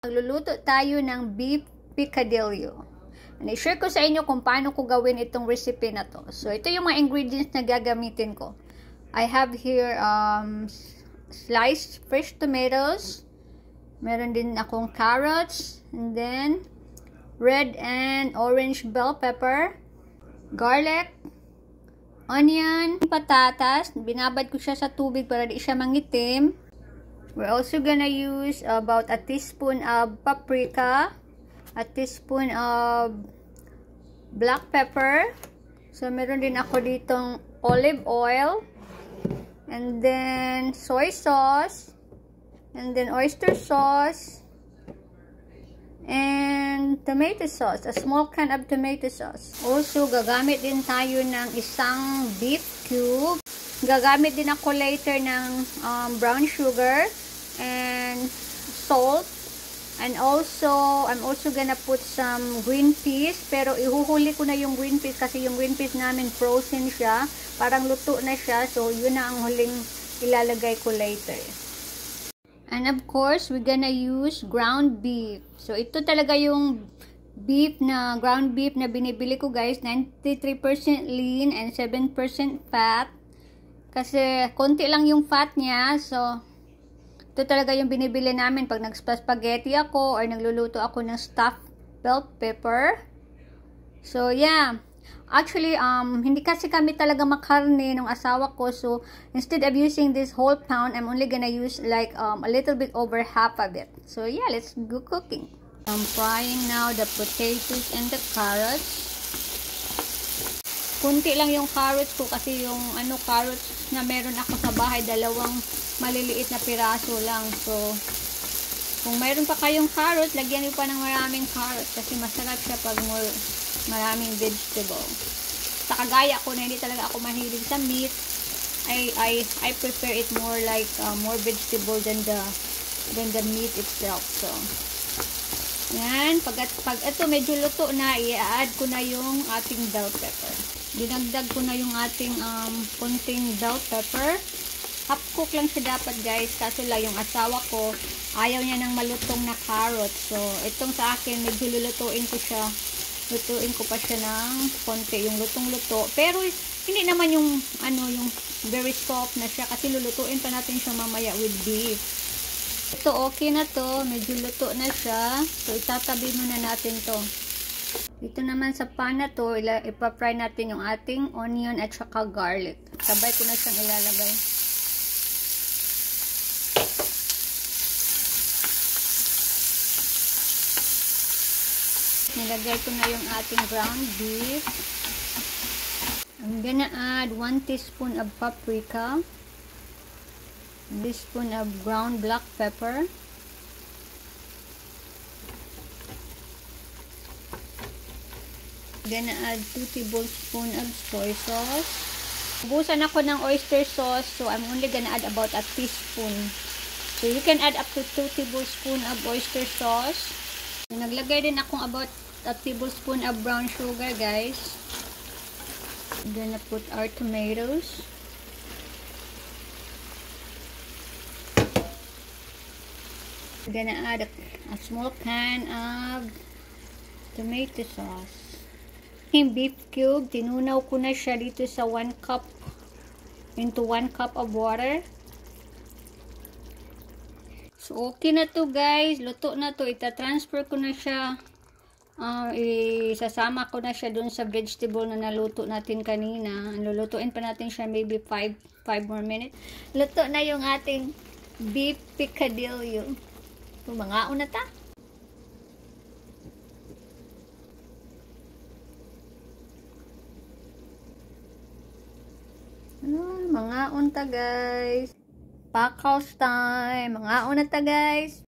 Magluluto tayo ng beef picadillo. And i-share ko sa inyo kung paano ko gawin itong recipe na to. So, ito yung mga ingredients na gagamitin ko. I have here sliced fresh tomatoes. Meron din akong carrots. And then, red and orange bell pepper. Garlic. Onion. Patatas. Binabad ko siya sa tubig para di siya mangitim. We're also gonna use about a teaspoon of paprika, a teaspoon of black pepper. So, meron din ako ditong olive oil, and then soy sauce, and then oyster sauce, and tomato sauce, a small can of tomato sauce. Also, gagamit din tayo ng isang beef cube. Gagamit din ako later ng brown sugar and salt, and also I'm also gonna put some green peas, pero ihuhuli ko na yung green peas kasi yung green peas namin frozen siya, parang luto na siya, so yun na ang huling ilalagay ko later. And of course we're gonna use ground beef. So ito talaga yung beef na ground beef na binibili ko, guys. 93% lean and 7% fat, kasi konti lang yung fat niya. So ito talaga yung binibili namin pag nagspaghetti ako or nagluluto ako ng stuffed bell pepper. So, yeah. Actually, hindi kasi kami talaga makarne ng asawa ko. So, instead of using this whole pound, I'm only gonna use like a little bit over half of it. So, yeah, let's go cooking. I'm frying now the potatoes and the carrots. Kunti lang yung carrots ko kasi yung carrots na meron ako sa bahay, dalawang maliliit na piraso lang. So, kung mayroon pa kayong carrot, lagyan niyo pa ng maraming carrot kasi masarap siya pag maraming vegetable. Sa kagaya ko na hindi talaga ako mahilig sa meat, I prefer it more like more vegetable than the meat itself. So, yan. Pag ito medyo luto na, i-add ko na yung ating bell pepper. Dinagdag ko na yung ating konting bell pepper. Half cook lang siya dapat, guys. Kaso lang yung asawa ko, ayaw niya ng malutong na carrot. So, itong sa akin, medyo lulutuin ko siya. Lutuin ko pa siya ng konti, yung lutong-luto. Pero, hindi naman yung very soft na siya. Kasi lulutuin pa natin siya mamaya with beef. Ito, okay na to. Medyo luto na siya. So, itatabi muna natin to. Dito naman sa pan na to, ipa-fry natin yung ating onion at saka garlic. Sabay ko na siyang ilalagay. Nilagay ko na yung ating ground beef. I'm gonna add 1 teaspoon of paprika, 1 teaspoon of ground black pepper, gonna add 2 tablespoons of soy sauce. Ubusan ako ng oyster sauce, so I'm only gonna add about a teaspoon. So you can add up to 2 tablespoons of oyster sauce. Naglagay din akong about a tablespoon of brown sugar, guys. I'm gonna put our tomatoes. I'm gonna add a small can of tomato sauce. Yung beef cube, tinunaw ko na siya dito sa 1 cup into 1 cup of water. So, okay na to, guys. Luto na to. Ita-transfer ko na siya. Isasama ko na siya dun sa vegetable na naluto natin kanina. Lulutuin pa natin siya maybe 5 more minutes. Luto na yung ating beef picadillo. So, mga una ta. Mga unta, guys. Pack house time. Mga una ta, guys.